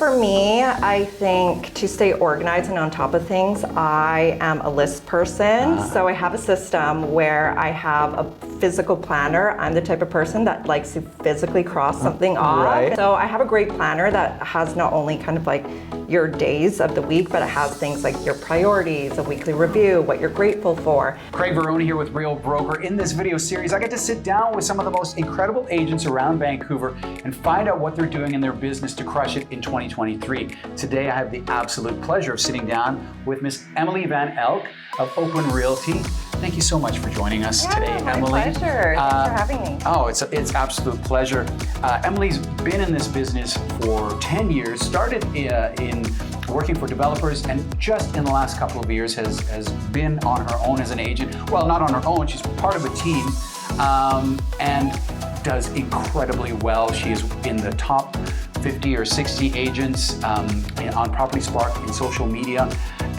for me, I think to stay organized and on top of things, I am a list person. So I have a system where I have a physical planner. I'm the type of person that likes to physically cross something off. Right. So I have a great planner that has not only kind of like your days of the week, but it has things like your priorities, a weekly review, what you're grateful for. Craig Veroni here with Real Broker. In this video series, I get to sit down with some of the most incredible agents around Vancouver and find out what they're doing in their business to crush it in 2023. Today, I have the absolute pleasure of sitting down with Miss Emily Van Elk of Oakland Realty. Thank you so much for joining us today, my Emily. Pleasure. Thanks for having me. Oh, it's absolute pleasure. Emily's been in this business for 10 years, started in working for developers, and just in the last couple of years has been on her own as an agent. Well, not on her own, she's part of a team, and does incredibly well. She is in the top 50 or 60 agents on Property Spark in social media.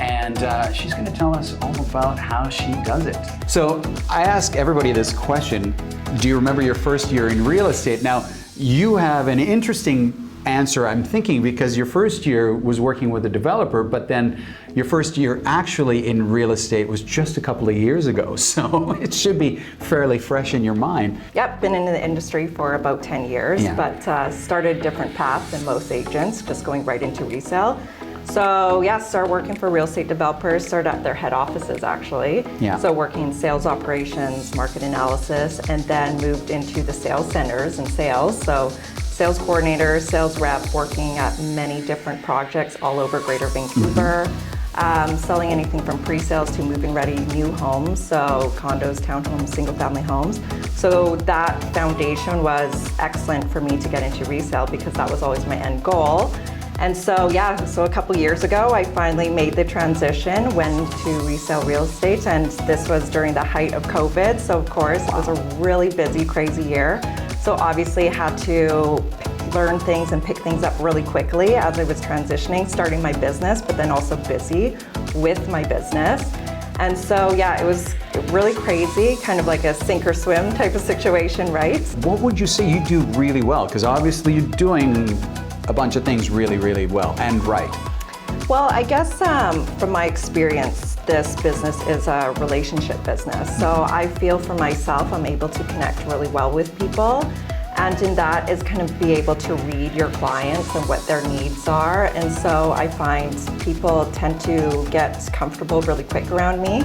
And she's going to tell us all about how she does it. So I ask everybody this question: do you remember your first year in real estate? Now, you have an interesting answer, I'm thinking, because your first year was working with a developer, but then your first year actually in real estate was just a couple of years ago. So it should be fairly fresh in your mind. Yep, been in the industry for about 10 years, but started a different path than most agents, just going right into resale. So yeah, started working for real estate developers, started at their head offices actually. Yeah. So working in sales operations, market analysis, and then moved into the sales centers and sales. So sales coordinator, sales rep, working at many different projects all over Greater Vancouver. Selling anything from pre-sales to moving ready new homes, so condos, townhomes, single family homes. So that foundation was excellent for me to get into resale because that was always my end goal. And so so a couple years ago, I finally made the transition, went to resale real estate, and this was during the height of COVID. So of course, it was a really busy, crazy year. So obviously I had to learn things and pick things up really quickly as I was transitioning, starting my business, but then also busy with my business. And so it was really crazy, kind of like a sink or swim type of situation, right? What would you say you do really well? Because obviously you're doing a bunch of things really, really well and right. Well, I guess from my experience, this business is a relationship business. So I feel for myself, I'm able to connect really well with people. And in that is kind of be able to read your clients and what their needs are. And so I find people tend to get comfortable really quick around me.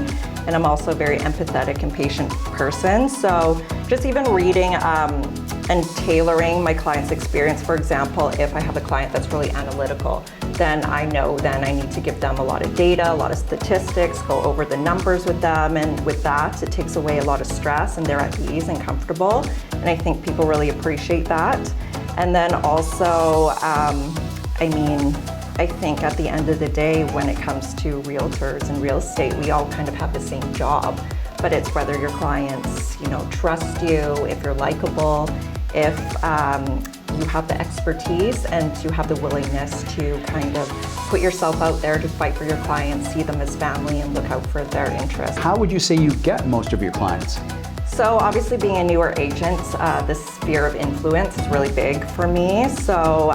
And I'm also a very empathetic and patient person. So just even reading and tailoring my client's experience. For example, if I have a client that's really analytical, then I know then I need to give them a lot of data, a lot of statistics, go over the numbers with them, and with that, it takes away a lot of stress and they're at ease and comfortable. And I think people really appreciate that. And then also, I think at the end of the day, when it comes to realtors and real estate, we all kind of have the same job, but it's whether your clients, trust you, if you're likable, if you have the expertise and you have the willingness to kind of put yourself out there to fight for your clients, see them as family and look out for their interests. How would you say you get most of your clients? So obviously being a newer agent, the sphere of influence is really big for me. So,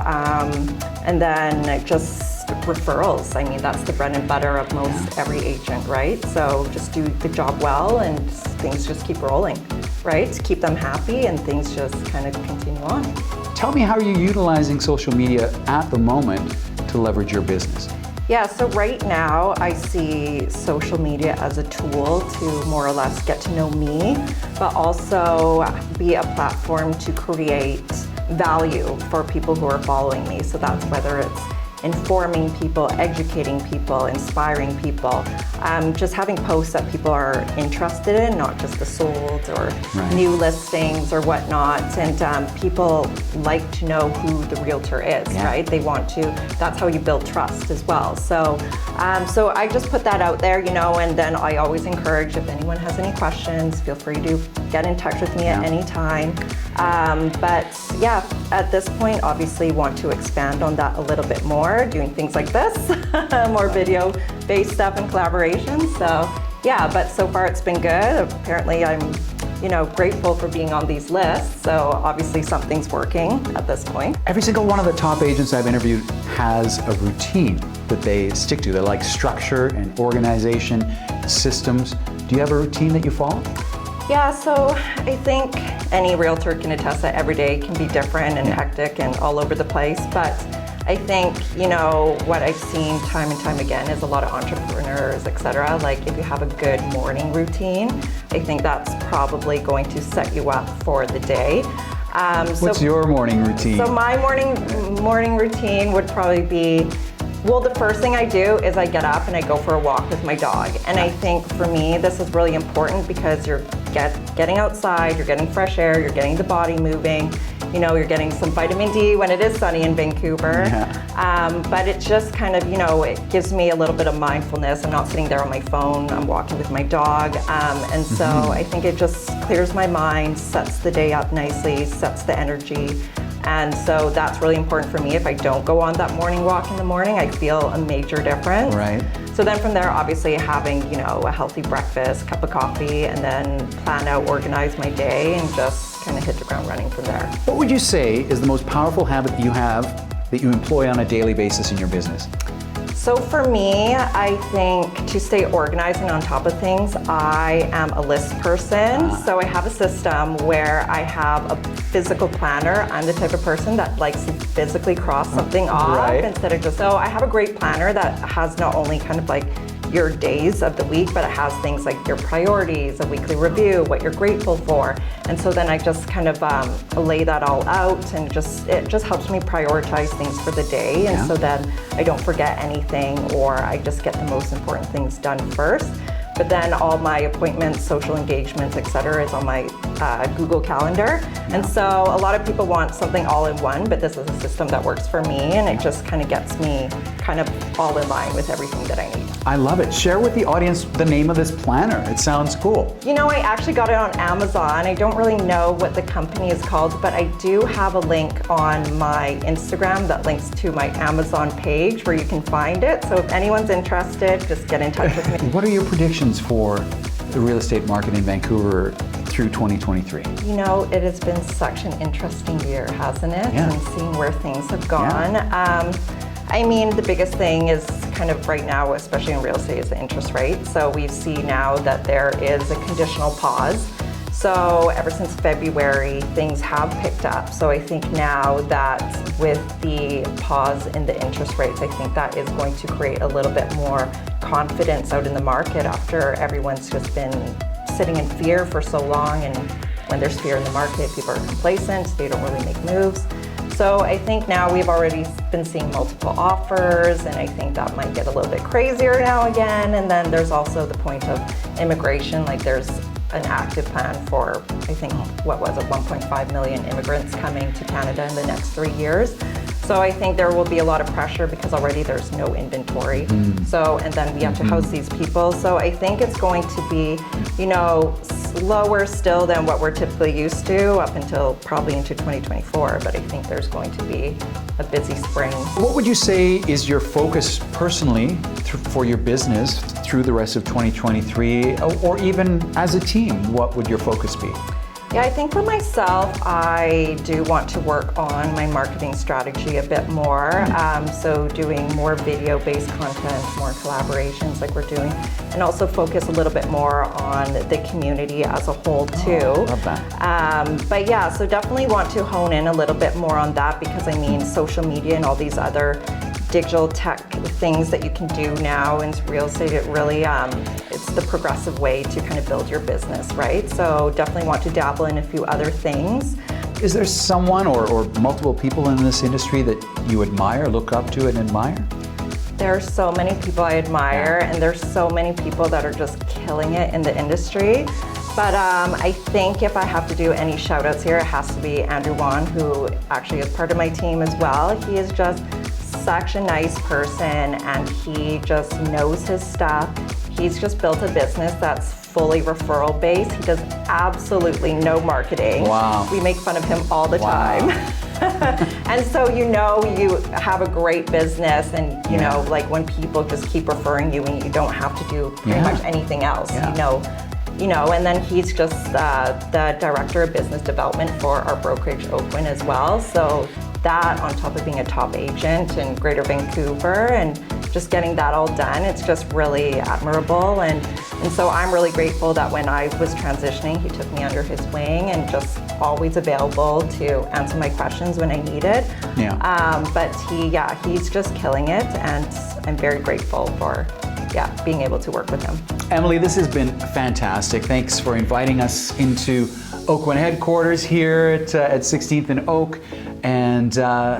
and then just referrals. I mean, that's the bread and butter of most every agent, right? So just do the job well and things just keep rolling, right? Keep them happy and things just kind of continue on. Tell me how you're utilizing social media at the moment to leverage your business. Yeah, so right now I see social media as a tool to more or less get to know me, but also be a platform to create value for people who are following me. So that's whether it's informing people, educating people, inspiring people, just having posts that people are interested in, not just the sold or new listings or whatnot. And people like to know who the realtor is, right? They want to, that's how you build trust as well. So, so I just put that out there, and then I always encourage if anyone has any questions, feel free to get in touch with me at any time. But at this point, obviously want to expand on that a little bit more, doing things like this, more video-based stuff and collaborations. So but so far it's been good. Apparently I'm, grateful for being on these lists. So obviously something's working at this point. Every single one of the top agents I've interviewed has a routine that they stick to. They like structure and organization, systems. Do you have a routine that you follow? Yeah, so I think any realtor can attest that every day can be different and hectic and all over the place. But I think, what I've seen time and time again is a lot of entrepreneurs, et cetera. Like if you have a good morning routine, I think that's probably going to set you up for the day. What's your morning routine? So my morning routine would probably be, well, the first thing I do is I get up and I go for a walk with my dog. And I think for me, this is really important because you're getting outside, you're getting fresh air, you're getting the body moving, you're getting some vitamin D when it is sunny in Vancouver. But it's just kind of, it gives me a little bit of mindfulness. I'm not sitting there on my phone, I'm walking with my dog. And so I think it just clears my mind, sets the day up nicely, sets the energy. And so that's really important for me. If I don't go on that morning walk in the morning, I feel a major difference. Right. So then from there, obviously having, a healthy breakfast, cup of coffee, and then plan out, organize my day, and just kind of hit the ground running from there. What would you say is the most powerful habit that you have that you employ on a daily basis in your business? So for me, I think to stay organized and on top of things, I am a list person. So I have a system where I have a physical planner. I'm the type of person that likes to physically cross something off instead of just, so I have a great planner that has not only kind of like your days of the week, but it has things like your priorities, a weekly review, what you're grateful for. And so then I just kind of lay that all out, and it just helps me prioritize things for the day. And so then I don't forget anything, or I just get the most important things done first. But then all my appointments, social engagements, et cetera, is on my Google Calendar. And so a lot of people want something all in one, but this is a system that works for me, and it just kind of gets me kind of all in line with everything that I need. I love it. Share with the audience the name of this planner. It sounds cool. I actually got it on Amazon. I don't really know what the company is called, but I do have a link on my Instagram that links to my Amazon page where you can find it. So if anyone's interested, just get in touch with me. What are your predictions for the real estate market in Vancouver through 2023? It has been such an interesting year, hasn't it? Yeah. And seeing where things have gone. The biggest thing is kind of right now, especially in real estate, is the interest rate. So we see now that there is a conditional pause. So ever since February, things have picked up. So I think now that with the pause in the interest rates, I think that is going to create a little bit more confidence out in the market after everyone's just been sitting in fear for so long. And when there's fear in the market, people are complacent, they don't really make moves. So I think now we've already been seeing multiple offers, and I think that might get a little bit crazier now again. And then there's also the point of immigration. Like there's an active plan for, I think, 1.5 million immigrants coming to Canada in the next 3 years. So I think there will be a lot of pressure because already there's no inventory. So, and then we have to house these people. So I think it's going to be, slower still than what we're typically used to up until probably into 2024. But I think there's going to be a busy spring. What would you say is your focus personally for your business through the rest of 2023, or even as a team? What would your focus be? Yeah, I think for myself, I do want to work on my marketing strategy a bit more. So doing more video-based content, more collaborations like we're doing, and also focus a little bit more on the community as a whole too. Love that. But yeah, so definitely want to hone in a little bit more on that because social media and all these other digital tech things that you can do now in real estate, it really, it's the progressive way to kind of build your business, right? So definitely want to dabble in a few other things. Is there someone or multiple people in this industry that you admire, look up to and admire? There are so many people I admire, and there's so many people that are just killing it in the industry. But I think if I have to do any shout outs here, it has to be Andrew Wan, who actually is part of my team as well. He is just such a nice person, and he just knows his stuff. He's just built a business that's fully referral based. He does absolutely no marketing. Wow. We make fun of him all the time. And so you have a great business, and you know, like when people just keep referring you and you don't have to do pretty much anything else. and then he's just the director of business development for our brokerage Oakland as well. So that, on top of being a top agent in Greater Vancouver and just getting that all done, it's just really admirable. And so I'm really grateful that when I was transitioning, he took me under his wing and just always available to answer my questions when I needed. But he's just killing it, and I'm very grateful for being able to work with him. Emily, this has been fantastic. Thanks for inviting us into Oakland headquarters here at 16th and Oak. And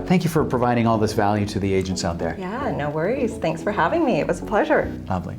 thank you for providing all this value to the agents out there. Yeah, no worries. Thanks for having me. It was a pleasure. Lovely.